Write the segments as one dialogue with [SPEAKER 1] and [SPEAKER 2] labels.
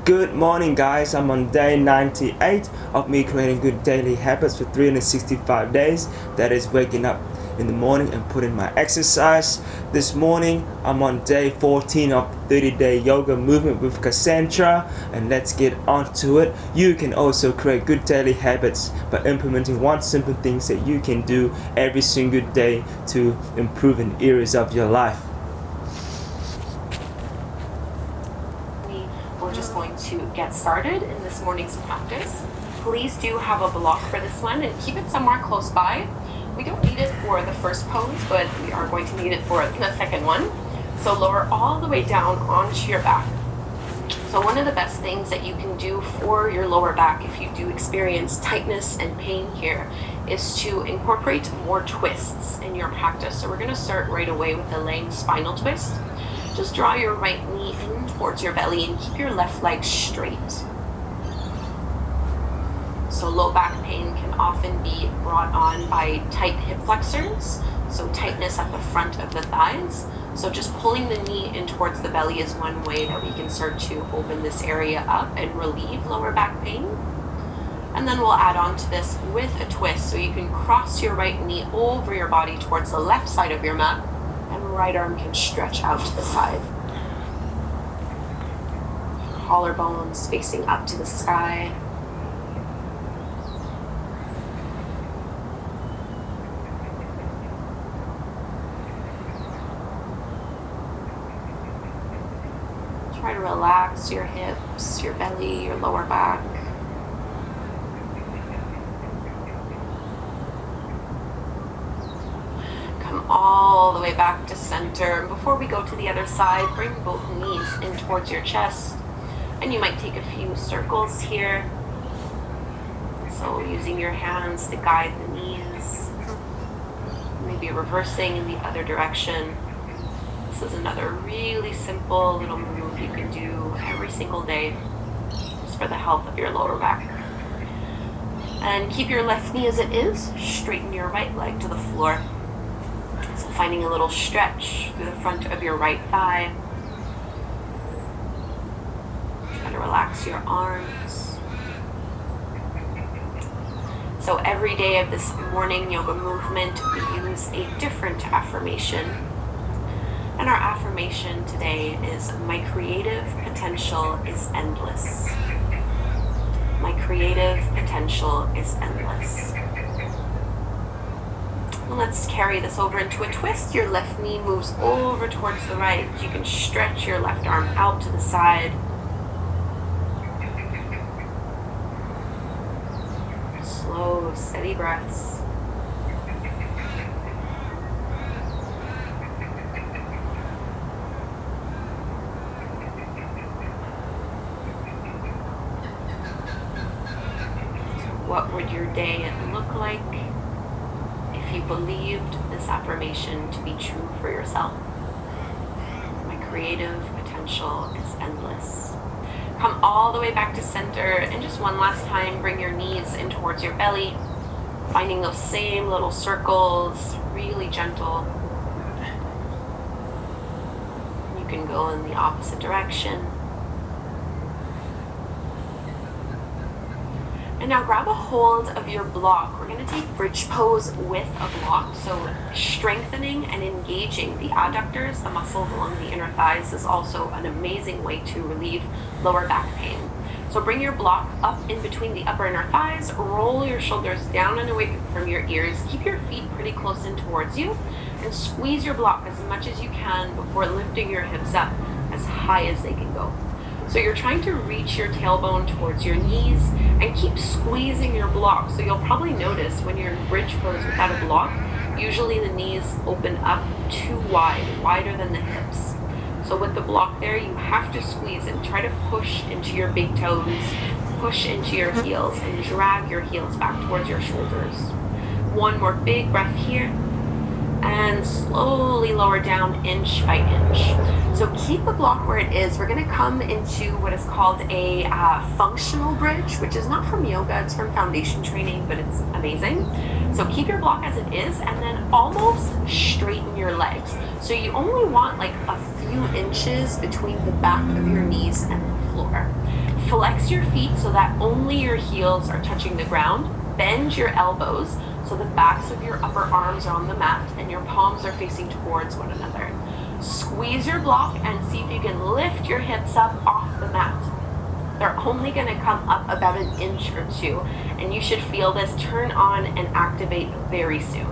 [SPEAKER 1] Good morning, guys. I'm on day 98 of me creating good daily habits for 365 days. That is waking up in the morning and putting my exercise. This morning, I'm on day 14 of the 30-day yoga movement with Kassandra, and let's get on to it. You can also create good daily habits by implementing one simple thing that you can do every single day to improve in areas of your life.
[SPEAKER 2] We're just going to get started in this morning's practice. Please do have a block for this one and keep it somewhere close by. We don't need it for the first pose, but we are going to need it for the second one. So lower all the way down onto your back. So one of the best things that you can do for your lower back if you do experience tightness and pain here is to incorporate more twists in your practice. So we're going to start right away with the laying spinal twist. Just draw your right knee in towards your belly and keep your left leg straight. So low back pain can often be brought on by tight hip flexors, so tightness at the front of the thighs. So just pulling the knee in towards the belly is one way that we can start to open this area up and relieve lower back pain. And then we'll add on to this with a twist, so you can cross your right knee over your body towards the left side of your mat, and right arm can stretch out to the side. Collarbones facing up to the sky. Try to relax your hips, your belly, your lower back. Come all the way back to center. Before we go to the other side, bring both knees in towards your chest. And you might take a few circles here. So using your hands to guide the knees. Maybe reversing in the other direction. This is another really simple little move you can do every single day just for the health of your lower back. And keep your left knee as it is. Straighten your right leg to the floor. So finding a little stretch through the front of your right thigh. Try to relax your arms. So every day of this morning yoga movement, we use a different affirmation. And our affirmation today is, my creative potential is endless. My creative potential is endless. And let's carry this over into a twist. Your left knee moves over towards the right. You can stretch your left arm out to the side. Slow, steady breaths. What would your day look like if you believed this affirmation to be true for yourself? My creative potential is endless. Come all the way back to center, and just one last time, bring your knees in towards your belly, finding those same little circles, really gentle. You can go in the opposite direction. And now grab a hold of your block. We're going to take bridge pose with a block. So strengthening and engaging the adductors, the muscles along the inner thighs, is also an amazing way to relieve lower back pain. So bring your block up in between the upper inner thighs, roll your shoulders down and away from your ears, keep your feet pretty close in towards you, and squeeze your block as much as you can before lifting your hips up as high as they can go. So you're trying to reach your tailbone towards your knees and keep squeezing your block. So you'll probably notice when you're in bridge pose without a block, usually the knees open up too wide, wider than the hips. So with the block there, you have to squeeze and try to push into your big toes, push into your heels, and drag your heels back towards your shoulders. One more big breath here. And slowly lower down inch by inch. So keep the block where it is. We're going to come into what is called a functional bridge, which is not from yoga, it's from foundation training, but it's amazing. So keep your block as it is, and then almost straighten your legs. So you only want like a few inches between the back of your knees and the floor. Flex your feet so that only your heels are touching the ground. Bend your elbows so the backs of your upper arms are on the mat and your palms are facing towards one another. Squeeze your block and see if you can lift your hips up off the mat. They're only going to come up about an inch or two, and you should feel this turn on and activate very soon.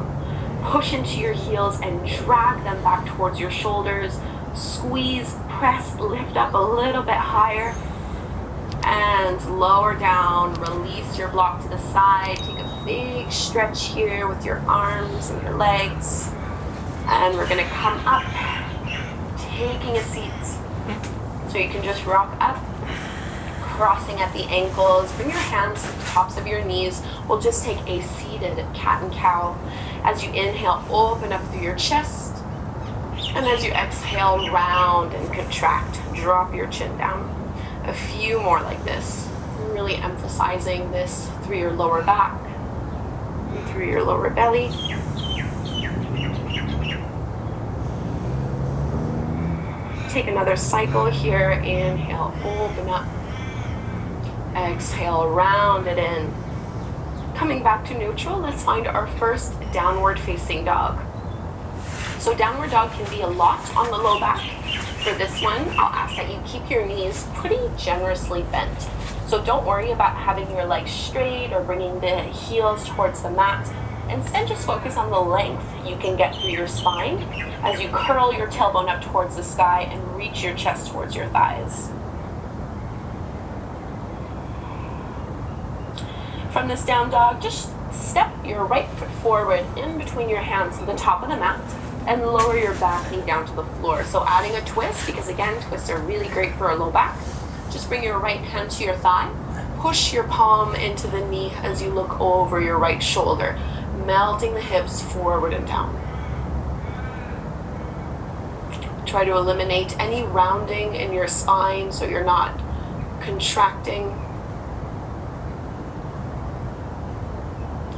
[SPEAKER 2] Push into your heels and drag them back towards your shoulders. Squeeze, press, lift up a little bit higher, and lower down. Release your block to the side. Take a big stretch here with your arms and your legs. And we're going to come up, taking a seat. So you can just rock up, crossing at the ankles. Bring your hands to the tops of your knees. We'll just take a seated cat and cow. As you inhale, open up through your chest. And as you exhale, round and contract. Drop your chin down. A few more like this. Really emphasizing this through your lower back, and through your lower belly. Take another cycle here. Inhale, open up. Exhale, round it in. Coming back to neutral, let's find our first downward facing dog. So downward dog can be a lot on the low back. For this one, I'll ask that you keep your knees pretty generously bent. So don't worry about having your legs straight or bringing the heels towards the mat. Instead, just focus on the length you can get through your spine as you curl your tailbone up towards the sky and reach your chest towards your thighs. From this down dog, just step your right foot forward in between your hands to the top of the mat and lower your back knee down to the floor. So adding a twist, because again, twists are really great for a low back. Just bring your right hand to your thigh. Push your palm into the knee as you look over your right shoulder, melting the hips forward and down. Try to eliminate any rounding in your spine so you're not contracting.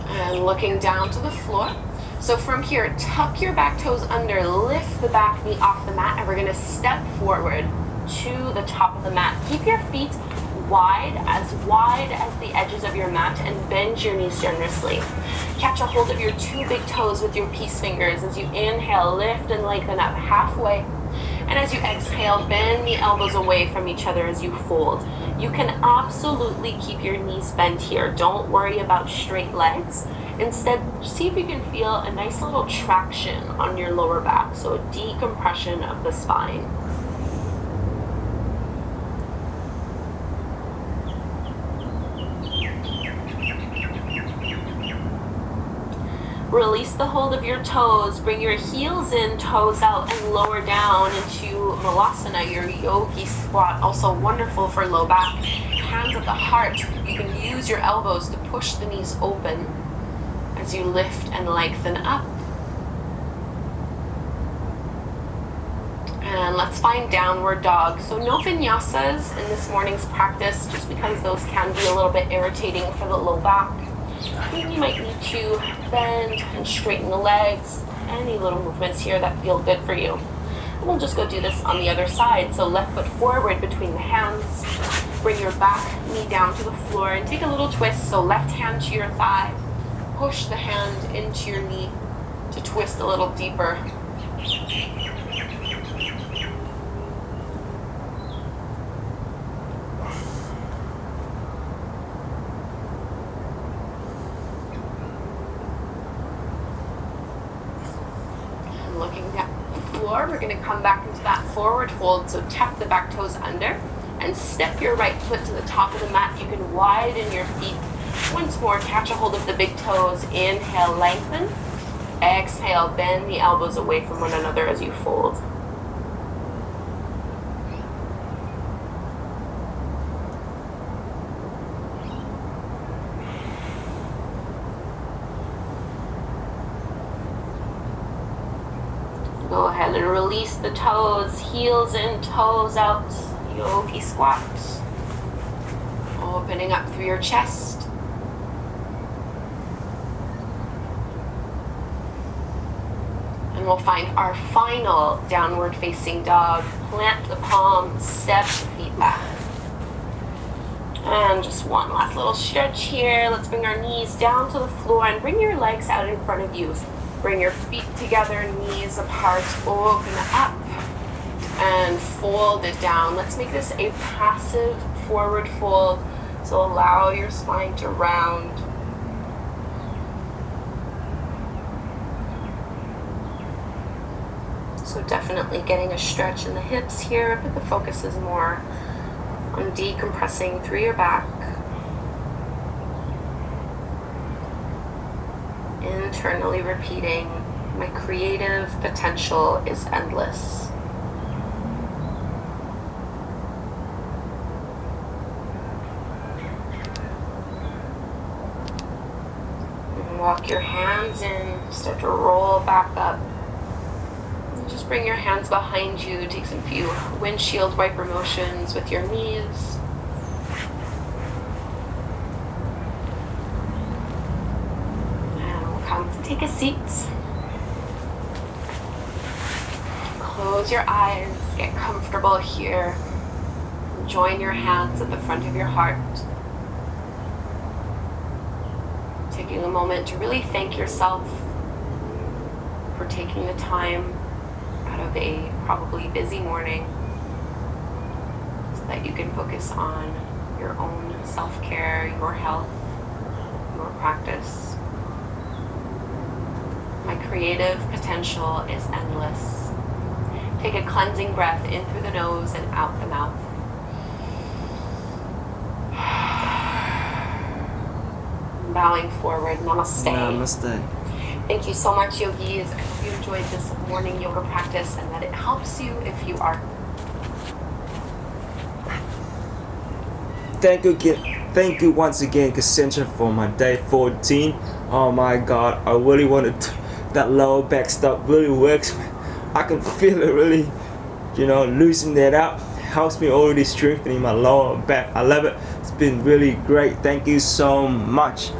[SPEAKER 2] And looking down to the floor. So from here, tuck your back toes under, lift the back knee off the mat, and we're going to step forward to the top of the mat. Keep your feet wide as the edges of your mat, and bend your knees generously. Catch a hold of your two big toes with your peace fingers. As you inhale, lift and lengthen up halfway. And as you exhale, bend the elbows away from each other as you fold. You can absolutely keep your knees bent here. Don't worry about straight legs. Instead, see if you can feel a nice little traction on your lower back, so a decompression of the spine. Release the hold of your toes. Bring your heels in, toes out, and lower down into Malasana, your Yogi Squat. Also wonderful for low back. Hands at the heart. You can use your elbows to push the knees open as you lift and lengthen up. And let's find downward dog. So no vinyasas in this morning's practice, just because those can be a little bit irritating for the low back. You might need to bend and straighten the legs. Any little movements here that feel good for you. And we'll just go do this on the other side. So left foot forward between the hands. Bring your back knee down to the floor and take a little twist. So left hand to your thigh. Push the hand into your knee to twist a little deeper. And looking down the floor, we're going to come back into that forward fold. So tuck the back toes under and step your right foot to the top of the mat. You can widen your feet. Once more, catch a hold of the big toes. Inhale, lengthen. Exhale, bend the elbows away from one another as you fold. Go ahead and release the toes, heels in, toes out. Yogi Squat. Opening up through your chest. We'll find our final downward facing dog. Plant the palms, step the feet back. And just one last little stretch here. Let's bring our knees down to the floor and bring your legs out in front of you. Bring your feet together, knees apart, open up, and fold it down. Let's make this a passive forward fold. So allow your spine to round. So definitely getting a stretch in the hips here, but the focus is more on decompressing through your back. Internally repeating, my creative potential is endless. And walk your hands in, start to roll back up. And just bring your hands behind you, take some few windshield wiper motions with your knees. Take a seat. Close your eyes, get comfortable here. Join your hands at the front of your heart. Taking a moment to really thank yourself for taking the time out of a probably busy morning so that you can focus on your own self-care, your health, your practice. My creative potential is endless. Take a cleansing breath in through the nose and out the mouth. Bowing forward, namaste.
[SPEAKER 1] Namaste.
[SPEAKER 2] Thank you so much, yogis. I hope you enjoyed this morning yoga practice and that it helps you if you are.
[SPEAKER 1] Thank you once again, Kassandra, for my day 14. Oh my God, I really wanted to. That lower back stuff really works. I can feel it really, loosen that up. Helps me already strengthening my lower back. I love it. It's been really great. Thank you so much.